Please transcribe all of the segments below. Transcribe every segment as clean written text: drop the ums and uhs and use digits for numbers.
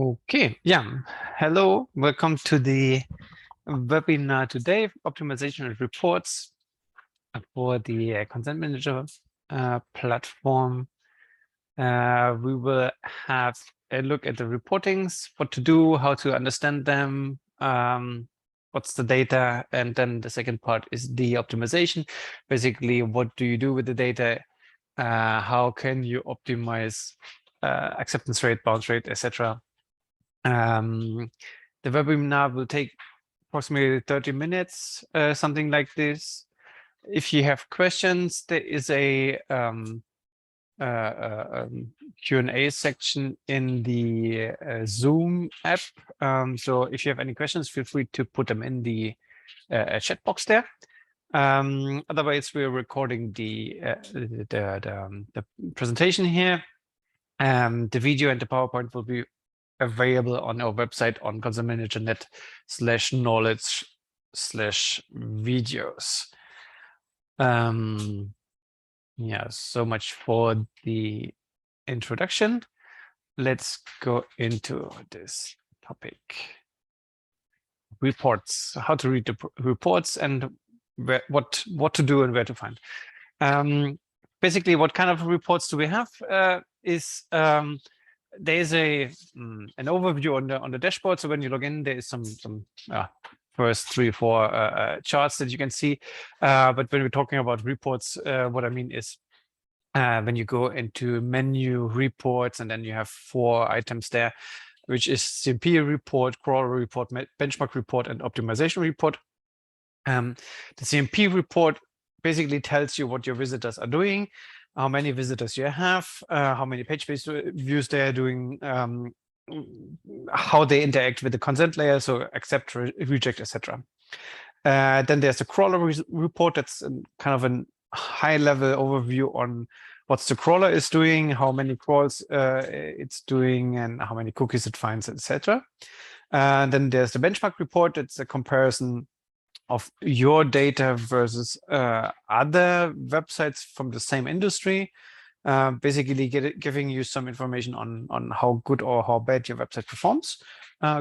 Okay, yeah. Hello, welcome to the webinar today, optimization of reports for the consent manager platform. We will have a look at the reportings, what to do, how to understand them, what's the data, and then the second part is the optimization. Basically, what do you do with the data? How can you optimize acceptance rate, bounce rate, etc. The webinar will take approximately 30 minutes, something like this. If you have questions, there is a Q&A section in the Zoom app. So if you have any questions, feel free to put them in the chat box there. Otherwise, we're recording the presentation here. The video and the PowerPoint will be available on our website on consentmanager.net/knowledge/videos. Yeah, so much for the introduction. Let's go into this topic. Reports, how to read the reports and what to do and where to find. Basically, what kind of reports do we have is there's an overview on the dashboard. So when you log in, there is some first 3-4 charts that you can see. But when we're talking about reports, what I mean is when you go into menu reports, and then you have 4 items there, which is CMP report, crawler report, benchmark report, and optimization report. The CMP report basically tells you what your visitors are doing, how many visitors you have, how many page views they are doing, how they interact with the consent layer, so accept, reject, etc. Then there's the crawler report. That's kind of a high-level overview on what the crawler is doing, how many crawls it's doing, and how many cookies it finds, etc. Then there's the benchmark report. It's a comparison of your data versus other websites from the same industry, basically giving you some information on how good or how bad your website performs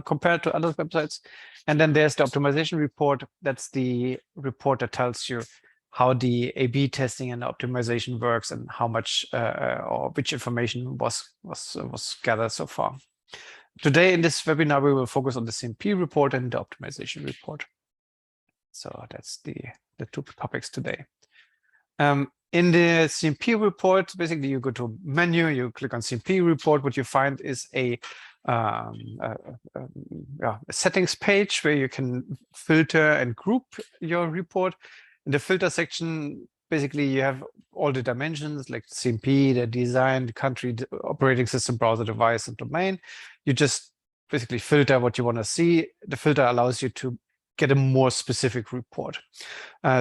compared to other websites. And then there's the optimization report. That's the report that tells you how the A/B testing and the optimization works, and how much or which information was gathered so far. Today in this webinar, we will focus on the CMP report and the optimization report. So that's the 2 topics today. In the CMP report, basically you go to menu, you click on CMP report. What you find is a settings page where you can filter and group your report. In the filter section, basically you have all the dimensions like CMP, the design, the country, the operating system, browser, device, and domain. You just basically filter what you want to see. The filter allows you to get a more specific report.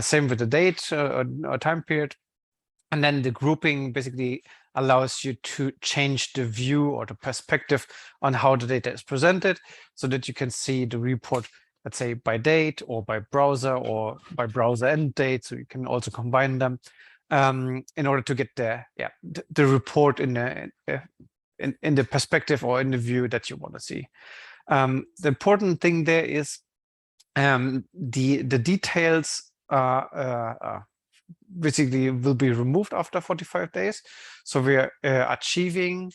Same with the date or time period. And then the grouping basically allows you to change the view or the perspective on how the data is presented, so that you can see the report, let's say by date or by browser or by browser end date. So you can also combine them in order to get the report in the perspective or in the view that you want to see. The important thing there is the details basically will be removed after 45 days. So we are archiving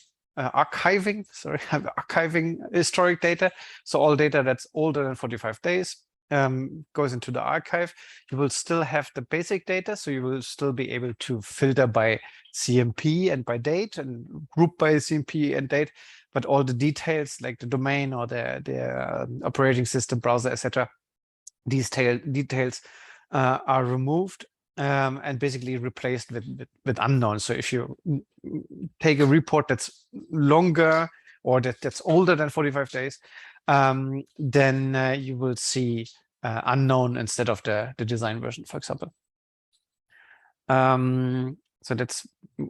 historic data. So all data that's older than 45 days goes into the archive. You will still have the basic data, so you will still be able to filter by CMP and by date, and group by CMP and date. But all the details like the domain or the operating system, browser, etc., these details are removed and basically replaced with unknown. So if you take a report that's longer or that's older than 45 days, then you will see unknown instead of the design version, for example. So that's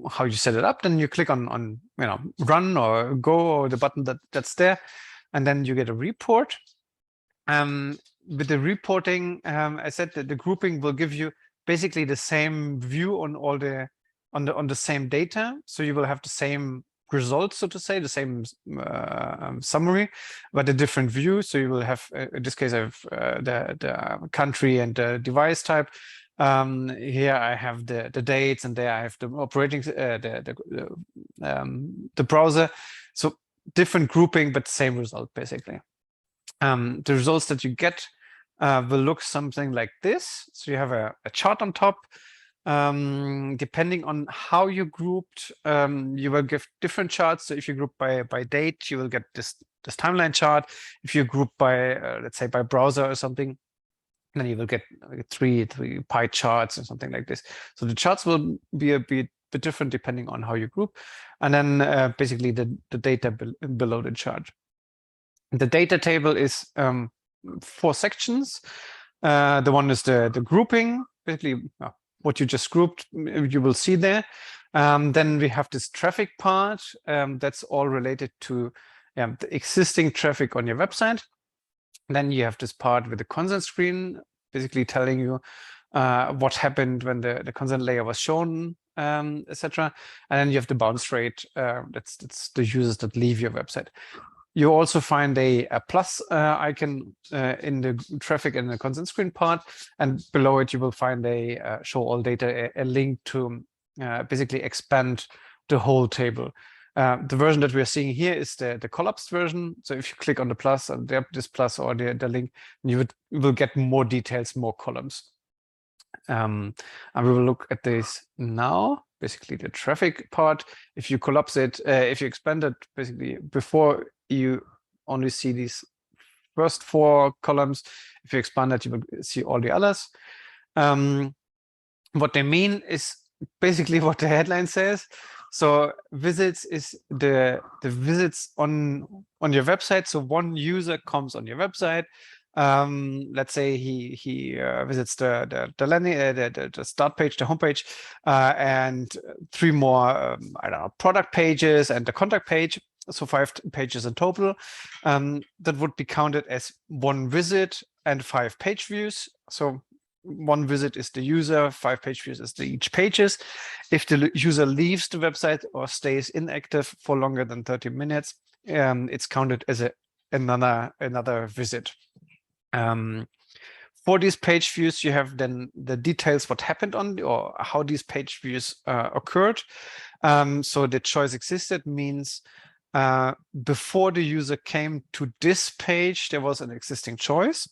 how you set it up. Then you click on run or go, or the button that's there, and then you get a report. With the reporting, I said that the grouping will give you basically the same view on all the on the same data. So you will have the same results, so to say, the same summary, but a different view. So you will have, in this case, I have the country and the device type. Here I have the dates, and there I have the operating the browser. So different grouping, but same result basically. The results that you get will look something like this. So you have a chart on top. Depending on how you grouped, you will give different charts. So if you group by date, you will get this timeline chart. If you group by let's say by browser or something, then you will get three pie charts or something like this. So the charts will be a bit different depending on how you group, and then basically the data below the chart. The data table is 4 sections. The one is the grouping, basically what you just grouped, you will see there. Then we have this traffic part. That's all related to the existing traffic on your website. Then you have this part with the consent screen, basically telling you what happened when the consent layer was shown, etc. And then you have the bounce rate. That's the users that leave your website. You also find a plus icon in the traffic and the consent screen part, and below it you will find a show all data, a link to basically expand the whole table. The version that we are seeing here is the collapsed version. So if you click on the plus and this plus or the link, you will get more details, more columns. And we will look at this now. Basically, the traffic part. If you collapse it, if you expand it, basically before you only see these first 4 columns. If you expand it, you will see all the others. What they mean is basically what the headline says. So visits is the visits on your website. So one user comes on your website. Let's say he visits the landing, the start page, the homepage, and 3 more I don't know, product pages and the contact page. So 5 pages in total. That would be counted as 1 visit and 5 page views. So 1 visit is the user, 5 page views is each pages. If the user leaves the website or stays inactive for longer than 30 minutes, it's counted as another visit. For these page views, you have then the details what happened on or how these page views occurred. So the choice existed means before the user came to this page, there was an existing choice.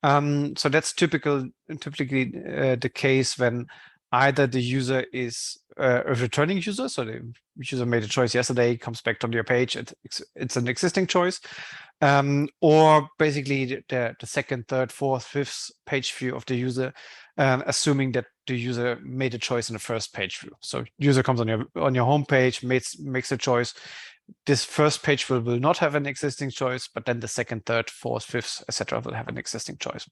So that's typically the case when either the user is a returning user, so the user made a choice yesterday, comes back to your page, it's an existing choice, or basically the second, third, fourth, fifth page view of the user, assuming that the user made a choice in the first page view. So user comes on your home page, makes a choice. This first page will not have an existing choice, but then the second, third, fourth, fifth, etc. will have an existing choice.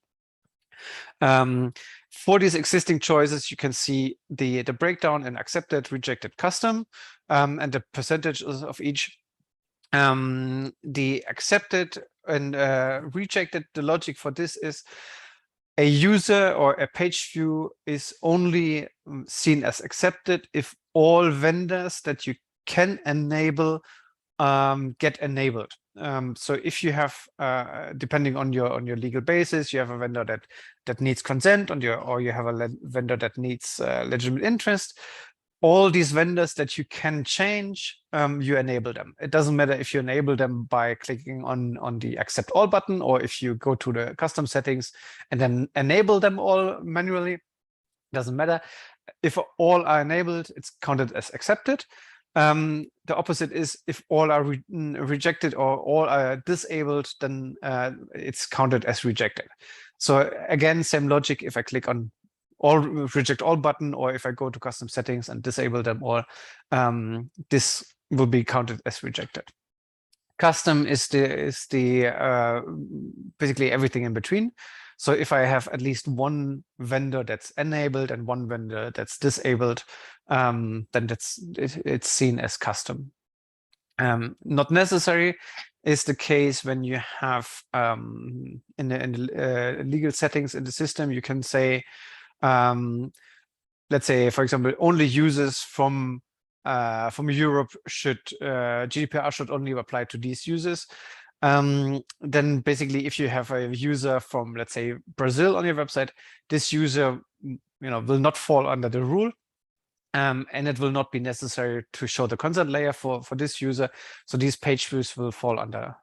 For these existing choices, you can see the breakdown in accepted, rejected, custom, and the percentages of each. The accepted and rejected, the logic for this is a user or a page view is only seen as accepted if all vendors that you can enable get enabled. So if you have, depending on your legal basis, you have a vendor that needs consent or you have a vendor that needs legitimate interest, all these vendors that you can change, you enable them. It doesn't matter if you enable them by clicking on the accept all button, or if you go to the custom settings and then enable them all manually. Doesn't matter. If all are enabled, it's counted as accepted. The opposite is if all are rejected or all are disabled, then it's counted as rejected. So again, same logic. If I click on reject all button, or if I go to custom settings and disable them all, this will be counted as rejected. Custom is the basically everything in between. So if I have at least one vendor that's enabled and one vendor that's disabled, then it's seen as custom. Not necessary is the case when you have in the legal settings in the system, you can say, let's say, for example, only users from from Europe should GDPR should only apply to these users. Then basically, if you have a user from, let's say, Brazil on your website, this user, will not fall under the rule. And it will not be necessary to show the consent layer for this user. So these page views will fall under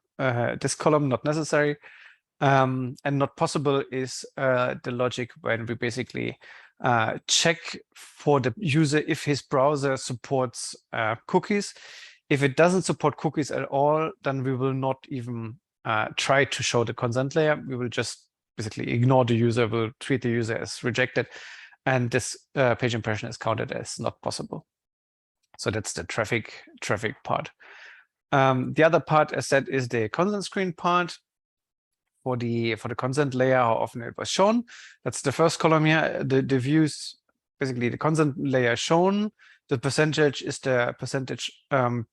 this column, not necessary. And not possible is the logic when we basically check for the user if his browser supports cookies. If it doesn't support cookies at all, then we will not even try to show the consent layer. We will just basically ignore the user, will treat the user as rejected, and this page impression is counted as not possible. So that's the traffic part. The other part, as said, is the consent screen part. For the consent layer, how often it was shown. That's the first column here. The views, basically the consent layer shown. The percentage is the percentage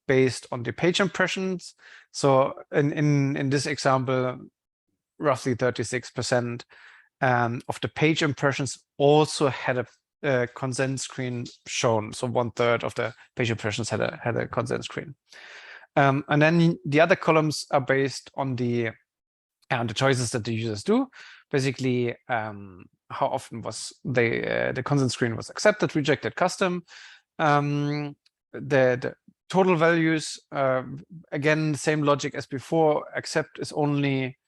based on the page impressions. So in this example, roughly 36% of the page impressions also had a consent screen shown. So 1/3 of the page impressions had a consent screen. And then the other columns are based on the choices that the users do. Basically, how often was the consent screen was accepted, rejected, custom. The total values, again, same logic as before, accept is only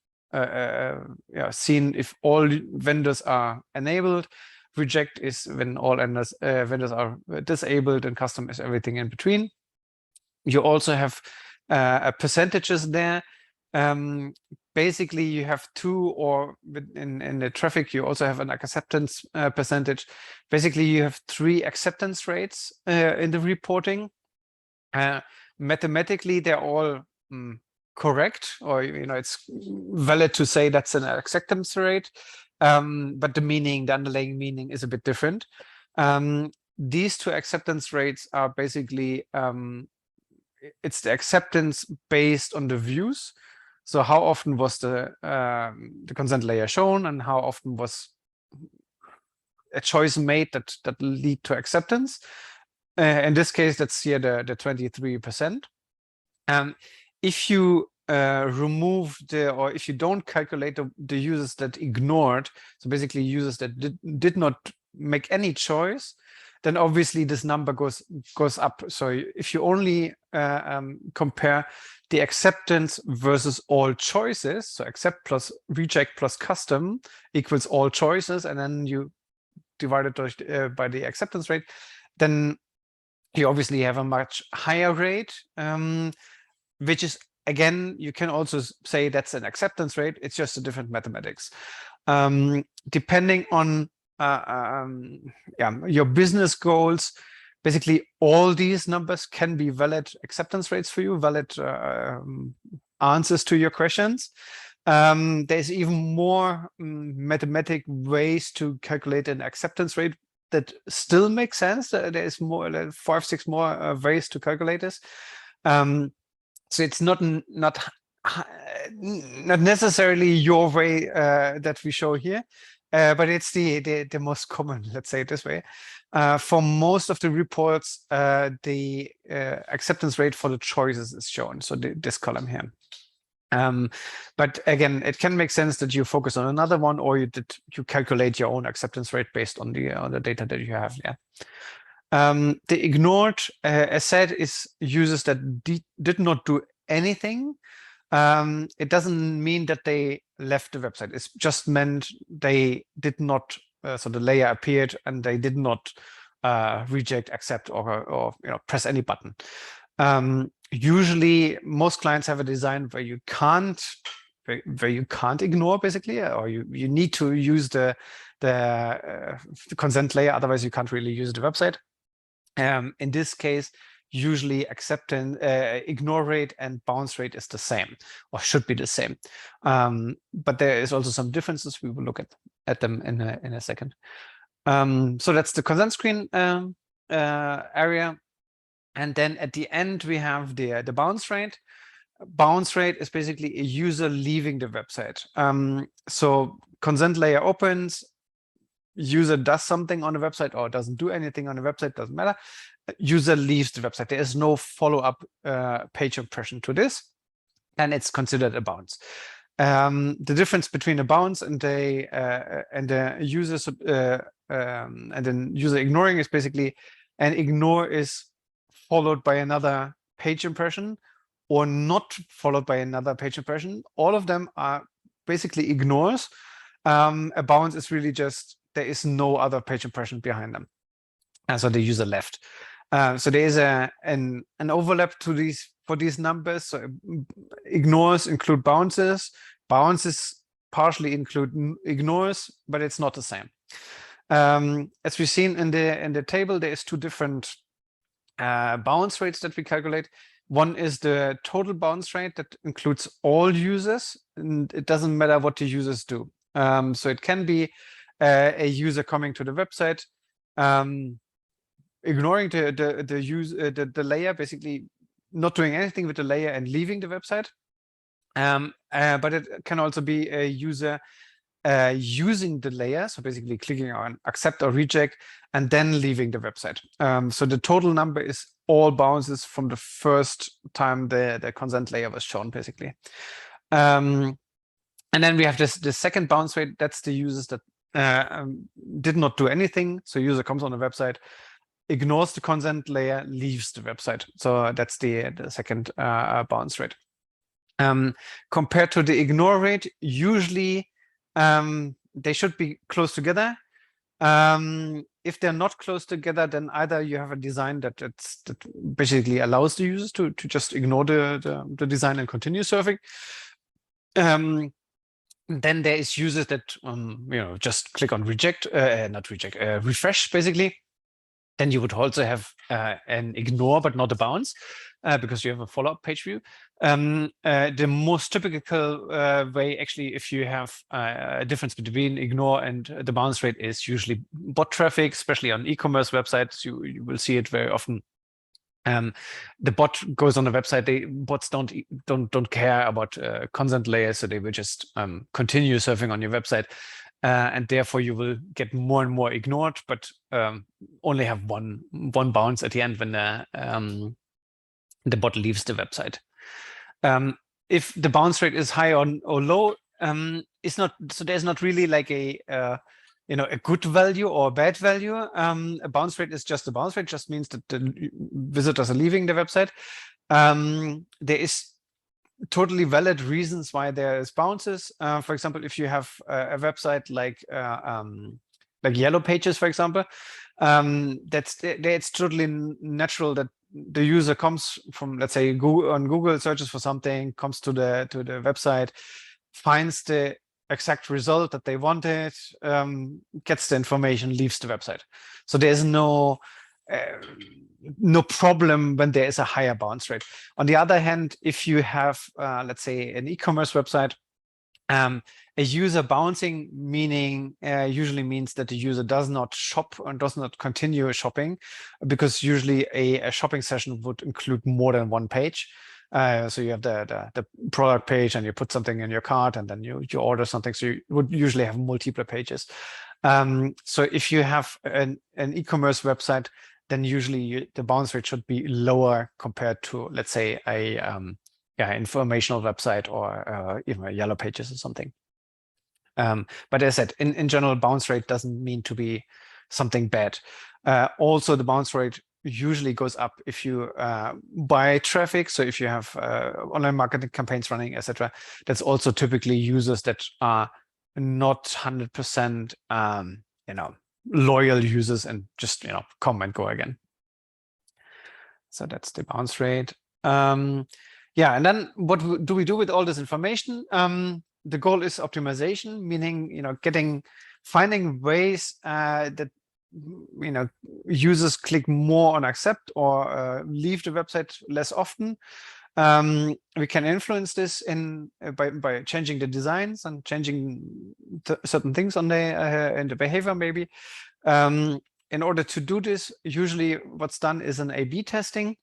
seen if all vendors are enabled. Reject is when all vendors are disabled, and custom is everything in between. You also have percentages there. Basically, you have two, or in the traffic, you also have an acceptance percentage. Basically, you have 3 acceptance rates in the reporting. Mathematically, they're all correct, or it's valid to say that's an acceptance rate, but the underlying meaning is a bit different. These 2 acceptance rates are basically it's the acceptance based on the views. So how often was the consent layer shown, and how often was a choice made that lead to acceptance? In this case, that's here the 23%. If you remove or if you don't calculate the users that ignored, so basically users that did not make any choice, then obviously this number goes up. So if you only compare the acceptance versus all choices, so accept plus reject plus custom equals all choices, and then you divide it by the acceptance rate, then you obviously have a much higher rate, which is, again, you can also say that's an acceptance rate. It's just a different mathematics. Depending on your business goals, basically all these numbers can be valid acceptance rates for you, valid answers to your questions. There's even more mathematic ways to calculate an acceptance rate that still make sense. There's more, like 5-6 more ways to calculate this. So it's not necessarily your way that we show here, but it's the most common, let's say it this way. For most of the reports, the acceptance rate for the choices is shown, so this column here. But again, it can make sense that you focus on another one, or you calculate your own acceptance rate based on the data that you have. Yeah. The ignored, as said, is users that did not do anything. It doesn't mean that they left the website. It's just meant they did not. So the layer appeared and they did not reject, accept, or press any button. Usually, most clients have a design where you can't ignore, basically, or you need to use the consent layer. Otherwise, you can't really use the website. In this case, usually ignore rate and bounce rate is the same, or should be the same. But there is also some differences. We will look at them in a second. So that's the consent screen area. And then at the end, we have the bounce rate. Bounce rate is basically a user leaving the website. So consent layer opens, user does something on the website or doesn't do anything on the website, doesn't matter. user leaves the website. There is no follow-up page impression to this, and it's considered a bounce. The difference between a bounce and a user and then user ignoring is basically an ignore is followed by another page impression or not followed by another page impression. All of them are basically ignores. A bounce is really just there is no other page impression behind them, and so the user left. So there is an overlap to these for these numbers. So ignores include bounces. Bounces partially include ignores, but it's not the same. As we've seen in the table, there is two different bounce rates that we calculate. One is the total bounce rate that includes all users, and it doesn't matter what the users do. So it can be a user coming to the website, ignoring the layer, basically not doing anything with the layer and leaving the website. But it can also be a user using the layer, so basically clicking on accept or reject and then leaving the website. So the total number is all bounces from the first time the consent layer was shown, basically. And then we have the second bounce rate. That's the users that did not do anything. So user comes on the website, ignores the consent layer, leaves the website. So that's the second bounce rate. Compared to the ignore rate, usually they should be close together. If they're not close together, then either you have a design that basically allows the users to just ignore the design and continue surfing. Then there is users that just click on reject, not reject, refresh basically. Then you would also have an ignore but not a bounce because you have a follow-up page view. The most typical way, actually, if you have a difference between ignore and the bounce rate, is usually bot traffic, especially on e-commerce websites. You will see it very often. The bot goes on the website. Bots don't care about consent layers, so they will just continue surfing on your website. And therefore you will get more and more ignored, but only have one bounce at the end when the bot leaves the website. If the bounce rate is high or low, it's not. So there's not really like a good value or a bad value. A bounce rate is just a bounce rate. Just means that the visitors are leaving the website. There is totally valid reasons why there is bounces. For example, if you have a website like Yellow Pages, for example, it's totally natural that the user comes from, let's say, Google searches for something, comes to the website, finds the exact result that they wanted, gets the information, leaves the website. So there's no problem when there is a higher bounce rate. On the other hand, if you have, let's say, an e-commerce website, a user bouncing usually means that the user does not shop and does not continue shopping, because usually a shopping session would include more than one page. So you have the product page and you put something in your cart and then you order something. So you would usually have multiple pages. So if you have an e-commerce website, then usually the bounce rate should be lower compared to, let's say, a informational website or even a Yellow Pages or something. But as I said, in general, bounce rate doesn't mean to be something bad. Also, the bounce rate usually goes up if you buy traffic. So if you have online marketing campaigns running, etc., that's also typically users that are not 100% loyal users and just come and go again. So that's the bounce rate. And then what do we do with all this information? The goal is optimization, meaning finding ways that users click more on accept or leave the website less often. We can influence this by changing the designs and changing certain things on in the behavior, maybe. In order to do this, usually what's done is an A/B testing.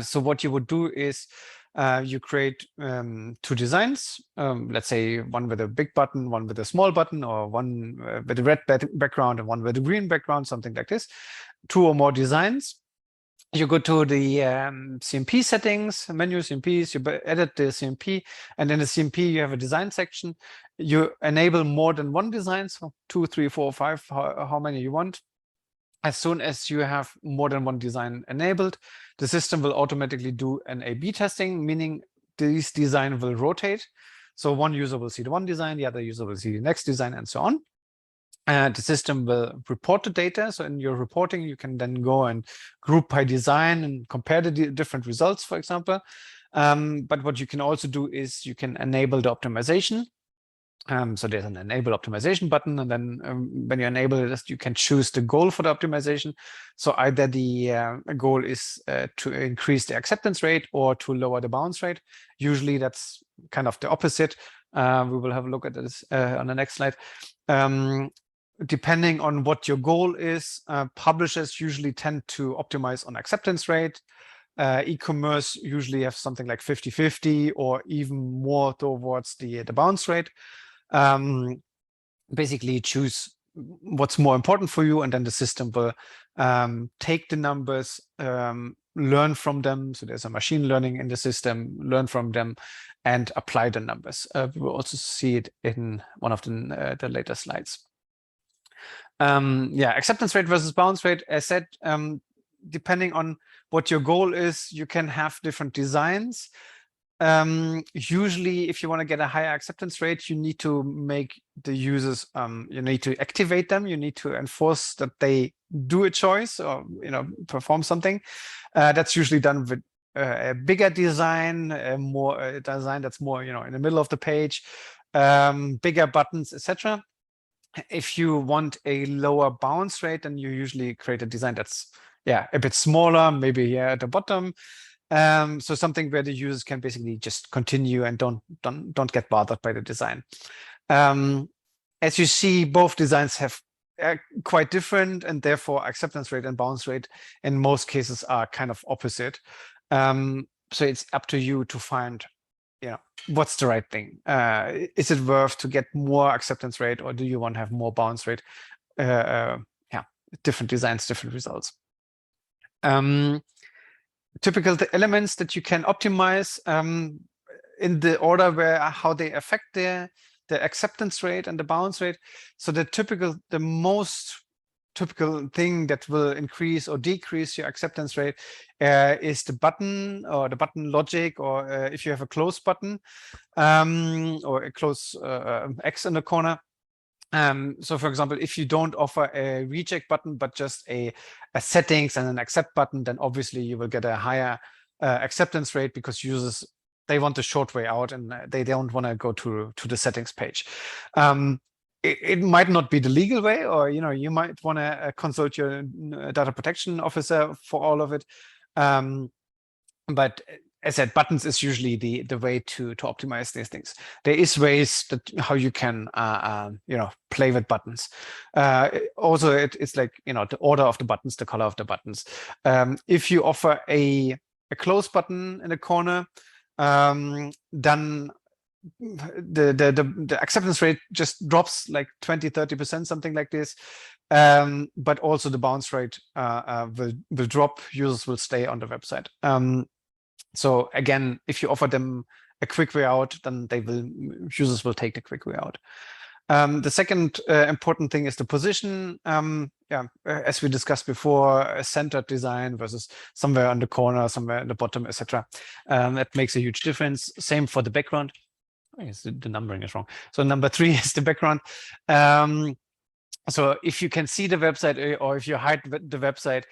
So what you would do is you create two designs, let's say one with a big button, one with a small button, or one with a red background and one with a green background, something like this, 2 or more designs. you go to the CMP settings, menu CMPs, you edit the CMP, and in the CMP you have a design section. You enable more than one design, so 2, 3, 4, 5, how many you want. As soon as you have more than one design enabled, the system will automatically do an A/B testing, meaning this design will rotate. So one user will see the one design, the other user will see the next design, and so on. The system will report the data. So in your reporting, you can then go and group by design and compare the different results, for example. But what you can also do is you can enable the optimization. So there's an enable optimization button, and then when you enable this, you can choose the goal for the optimization. So either the goal is to increase the acceptance rate or to lower the bounce rate. Usually that's kind of the opposite. We will have a look at this on the next slide. Depending on what your goal is, publishers usually tend to optimize on acceptance rate. E-commerce usually have something like 50-50 or even more towards the bounce rate. Basically choose what's more important for you, and then the system will take the numbers, learn from them. So there's a machine learning in the system, learn from them and apply the numbers. We will also see it in one of the later slides. Yeah, acceptance rate versus bounce rate. As said, depending on what your goal is, you can have different designs. Usually, if you want to get a higher acceptance rate, you need to make the users, you need to activate them. You need to enforce that they do a choice or perform something. That's usually done with a bigger design, a design that's more in the middle of the page, bigger buttons, etc. If you want a lower bounce rate, then you usually create a design that's a bit smaller, maybe here at the bottom. So something where the users can basically just continue and don't get bothered by the design. As you see, both designs have quite different, and therefore acceptance rate and bounce rate in most cases are kind of opposite. So it's up to you to find what's the right thing. Is it worth to get more acceptance rate, or do you want to have more bounce rate? Different designs, different results. Typical elements that you can optimize in the order how they affect the acceptance rate and the bounce rate. So the most typical thing that will increase or decrease your acceptance rate is the button or the button logic, or if you have a close button or a close X in the corner. So for example, if you don't offer a reject button, but just a settings and an accept button, then obviously you will get a higher acceptance rate, because users, they want the short way out and they don't want to go to the settings page. It might not be the legal way, or you might want to consult your data protection officer for all of it. But as I said, buttons is usually the way to optimize these things. There is ways that how you can play with buttons. Also, it's like the order of the buttons, the color of the buttons. If you offer a close button in the corner, then the acceptance rate just drops like 20-30%, something like this. But also the bounce rate will drop. Users will stay on the website. So again, if you offer them a quick way out, then users will take the quick way out. The second important thing is the position. As we discussed before, a centered design versus somewhere on the corner, somewhere at the bottom, etc. That makes a huge difference. Same for the background. The numbering is wrong. So number 3 is the background. So if you can see the website, or if you hide the website,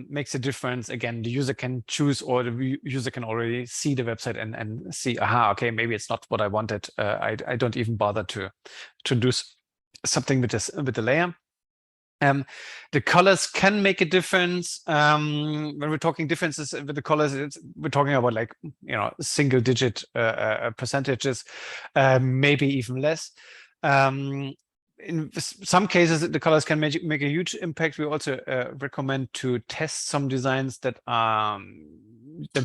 makes a difference. Again, the user can choose, or the user can already see the website and see, aha, okay, maybe it's not what I wanted. I don't even bother to do something with the layer. The colors can make a difference. When we're talking differences with the colors, we're talking about like single digit percentages, maybe even less. In some cases, the colors can make a huge impact. We also recommend to test some designs that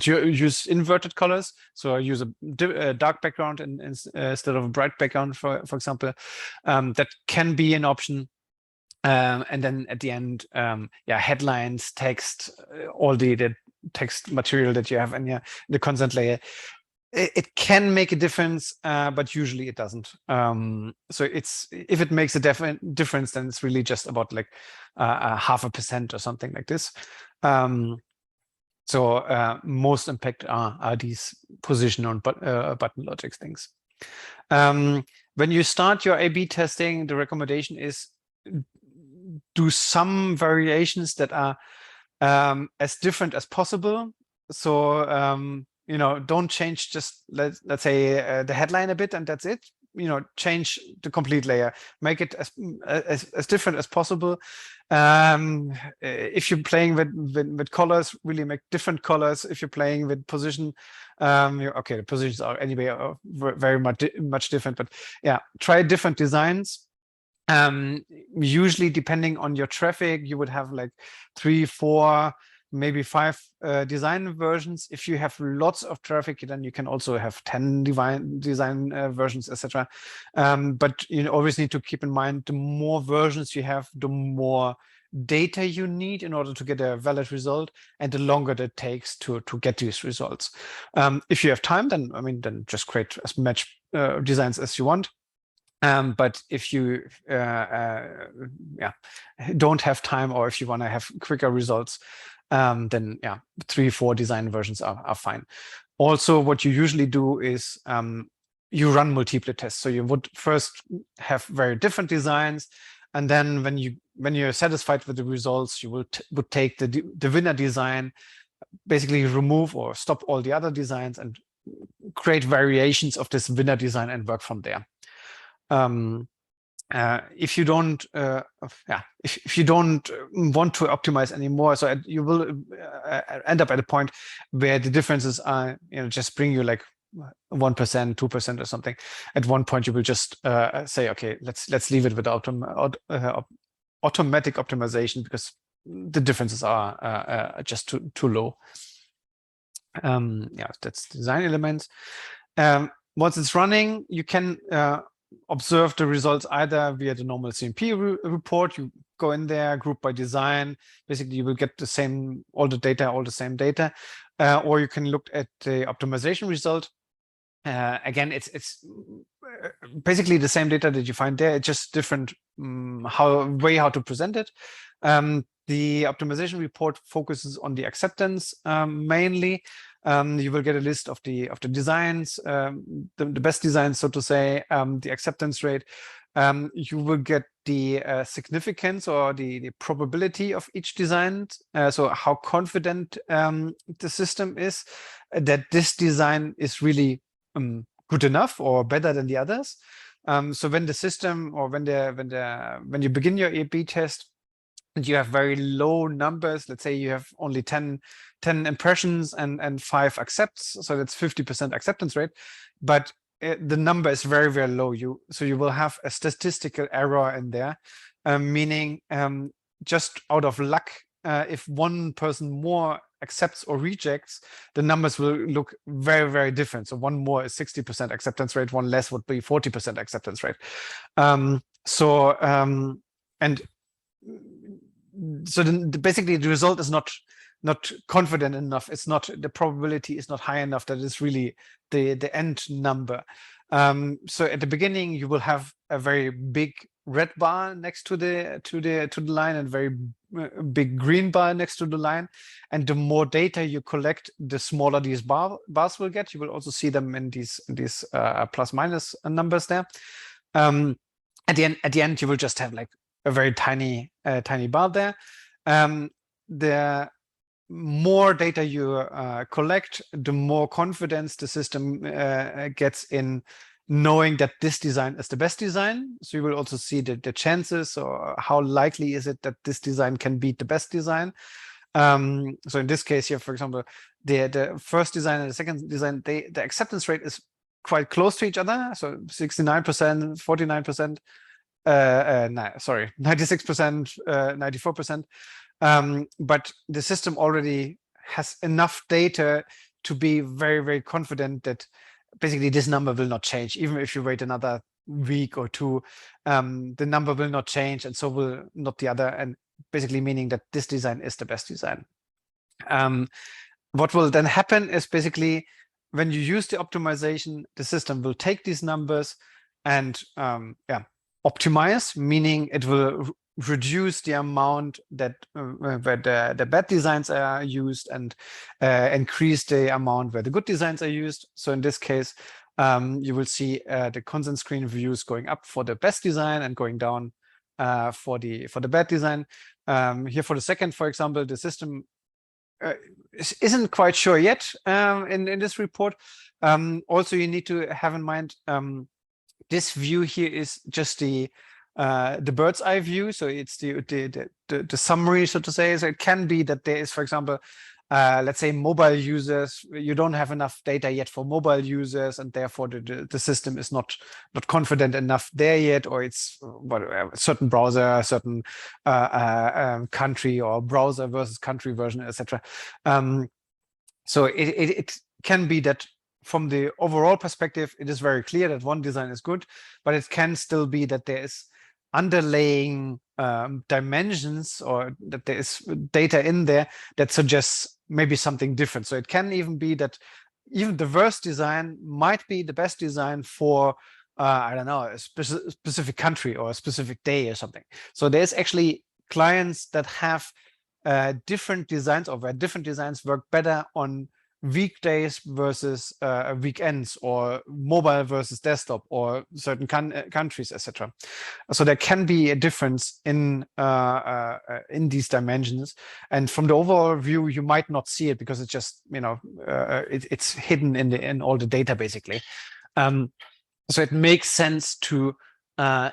use inverted colors. So I use a dark background instead of a bright background, for example. That can be an option. And then at the end, yeah, headlines, text, all the text material that you have in the consent layer. It can make a difference, but usually it doesn't. So if it makes a difference, then it's really just about like 0.5% or something like this. So most impact are these position on button logic things. When you start your A/B testing, the recommendation is do some variations that are as different as possible. So don't change just let's say the headline a bit and that's it. Change the complete layer, make it as different as possible. If you're playing with colors, really make different colors. If you're playing with position, okay, the positions are anyway very much different, but yeah, try different designs. Usually depending on your traffic, you would have like 3, 4, maybe 5 design versions. If you have lots of traffic, then you can also have 10 design versions, etc. But you always need to keep in mind, the more versions you have, the more data you need in order to get a valid result, and the longer it takes to get these results. If you have time, then then just create as much designs as you want. But if you don't have time, or if you want to have quicker results, then yeah, 3, 4 design versions are fine. Also, what you usually do is you run multiple tests. So you would first have very different designs, and then when you're satisfied with the results, you would take the winner design, basically remove or stop all the other designs, and create variations of this winner design and work from there. If you don't if you don't want to optimize anymore, so you will end up at a point where the differences are just bring you like 1%, 2% or something. At one point you will just say, okay, let's leave it with automatic optimization, because the differences are just too low. Yeah, that's design elements. Once it's running, you can observe the results either via the normal CMP report. You go in there, group by design. Basically, you will get the same, all the same data, or you can look at the optimization result. Again, it's basically the same data that you find there. It's just different how to present it. The optimization report focuses on the acceptance mainly. You will get a list of the designs, the best designs, so to say, the acceptance rate. You will get the significance or the probability of each design. So how confident the system is that this design is really good enough or better than the others. So when the system, or when you begin your A/B test, and you have very low numbers, let's say you have only 10 impressions and 5 accepts, so that's 50% acceptance rate, but the number is very, very low. So you will have a statistical error in there, meaning just out of luck, if one person more accepts or rejects, the numbers will look very, very different. So one more is 60% acceptance rate, one less would be 40% acceptance rate. So then basically the result is not confident enough. It's not, the probability is not high enough that it's really the end number. So at the beginning you will have a very big red bar next to the line, and very big green bar next to the line. And the more data you collect, the smaller these bars will get. You will also see them in these plus minus numbers there. At the end you will just have like a very tiny bar there. The more data you collect, the more confidence the system gets in knowing that this design is the best design. So you will also see the chances, or how likely is it that this design can beat the best design. So in this case here, for example, the first design and the second design, the acceptance rate is quite close to each other. So 69%, 49%. Sorry, 96%, 94%. But the system already has enough data to be very, very confident that basically this number will not change, even if you wait another week or two, the number will not change, and so will not the other, and basically meaning that this design is the best design. What will then happen is basically when you use the optimization, the system will take these numbers and optimize, meaning it will reduce the amount that where the bad designs are used and increase the amount where the good designs are used. So in this case, you will see the consent screen views going up for the best design and going down for the bad design. Here for the second, for example, the system isn't quite sure yet in this report. Also, you need to have in mind this view here is just the bird's eye view, so it's the summary, so to say. So it can be that there is, for example, let's say mobile users, you don't have enough data yet for mobile users, and therefore the system is not confident enough there yet, or it's whatever, certain browser, certain country, or browser versus country version, etc. So it can be that from the overall perspective, it is very clear that one design is good, but it can still be that there is underlying dimensions, or that there is data in there that suggests maybe something different. So it can even be that even the worst design might be the best design for I don't know, a specific country or a specific day or something. So there's actually clients that have different designs, or where different designs work better on weekdays versus weekends, or mobile versus desktop, or certain countries, etc. So there can be a difference in these dimensions, and from the overall view you might not see it because it's just, you know, it's hidden in all the data basically. So it makes sense to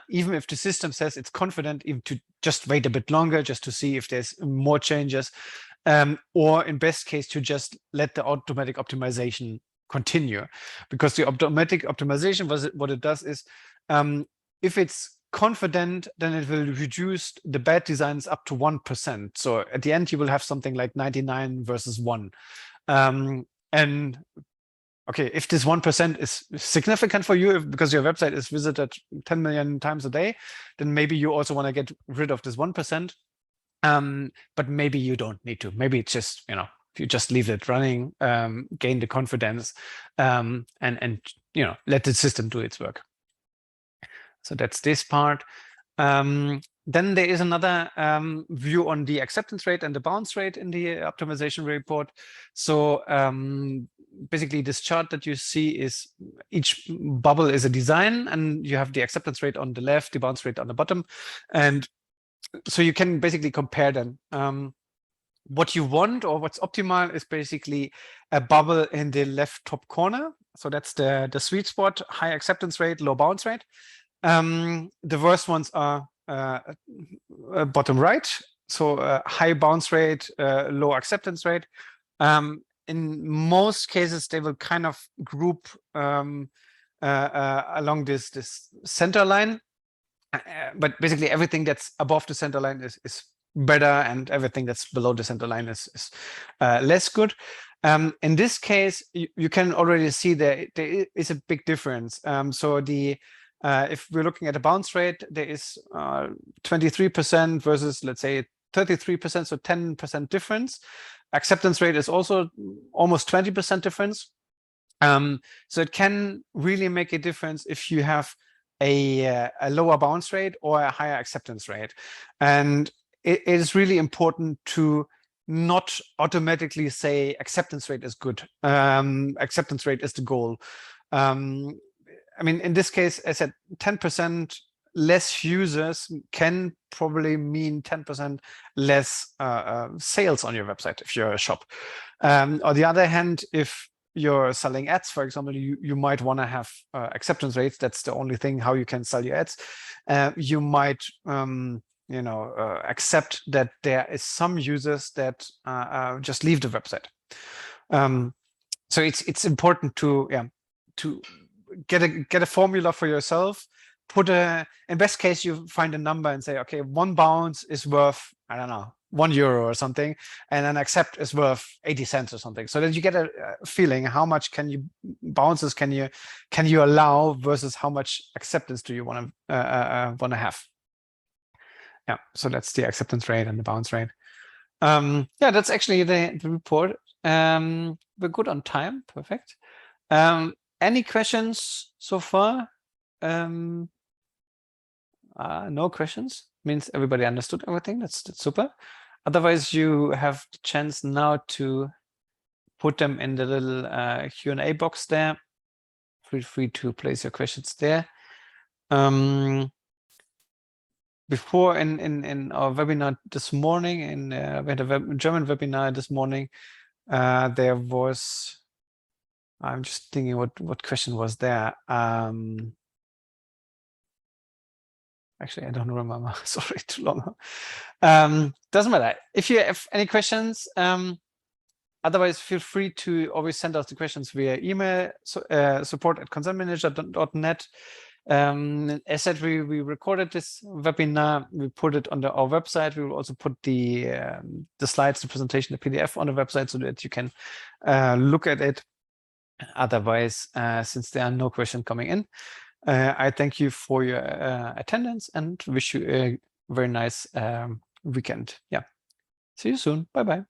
even if the system says it's confident, even to just wait a bit longer just to see if there's more changes. Or in best case, to just let the automatic optimization continue, because the automatic optimization, what it does is, if it's confident, then it will reduce the bad designs up to 1%. So at the end, you will have something like 99 versus 1. And okay, if this 1% is significant for you, because your website is visited 10 million times a day, then maybe you also want to get rid of this 1%. But maybe you don't need to. Maybe it's just, you know, you just leave it running, gain the confidence, and you know, let the system do its work. So that's this part. Then there is another view on the acceptance rate and the bounce rate in the optimization report. So basically, this chart that you see is each bubble is a design, and you have the acceptance rate on the left, the bounce rate on the bottom, and so you can basically compare them. What you want, or what's optimal, is basically a bubble in the left top corner. So that's the sweet spot: high acceptance rate, low bounce rate. The worst ones are bottom right. So high bounce rate, low acceptance rate. In most cases, they will kind of group along this center line. But basically everything that's above the center line is better, and everything that's below the center line is less good. In this case, you can already see there is a big difference. So if we're looking at a bounce rate, there is 23% versus, let's say, 33%, so 10% difference. Acceptance rate is also almost 20% difference. So it can really make a difference if you have a lower bounce rate or a higher acceptance rate. And it is really important to not automatically say acceptance rate is good. Acceptance rate is the goal. I mean, in this case, I said 10% less users can probably mean 10% less sales on your website if you're a shop. On the other hand, if you're selling ads, for example, you might want to have acceptance rates. That's the only thing how you can sell your ads. You might you know, accept that there is some users that just leave the website. So it's important to get a formula for yourself. In best case, you find a number and say, okay, one bounce is worth, I don't know, €1 or something, and then accept is worth 80 cents or something, so that you get a feeling how much bounces can you allow versus how much acceptance do you want to have. Yeah, so that's the acceptance rate and the bounce rate. Yeah, that's actually the report. We're good on time. Perfect. Any questions so far? No questions. Means everybody understood everything. That's super. Otherwise, you have the chance now to put them in the little Q&A box there. Feel free to place your questions there. Before in our webinar this morning, we had a German webinar this morning. There was, I'm just thinking what question was there. Actually, I don't remember. Sorry, too long. Doesn't matter. If you have any questions, otherwise feel free to always send us the questions via email, support@consentmanager.net. As said, we recorded this webinar, we put it on our website. We will also put the slides, the presentation, the PDF on the website so that you can look at it. Otherwise, since there are no questions coming in, I thank you for your attendance and wish you a very nice weekend. Yeah. See you soon. Bye-bye.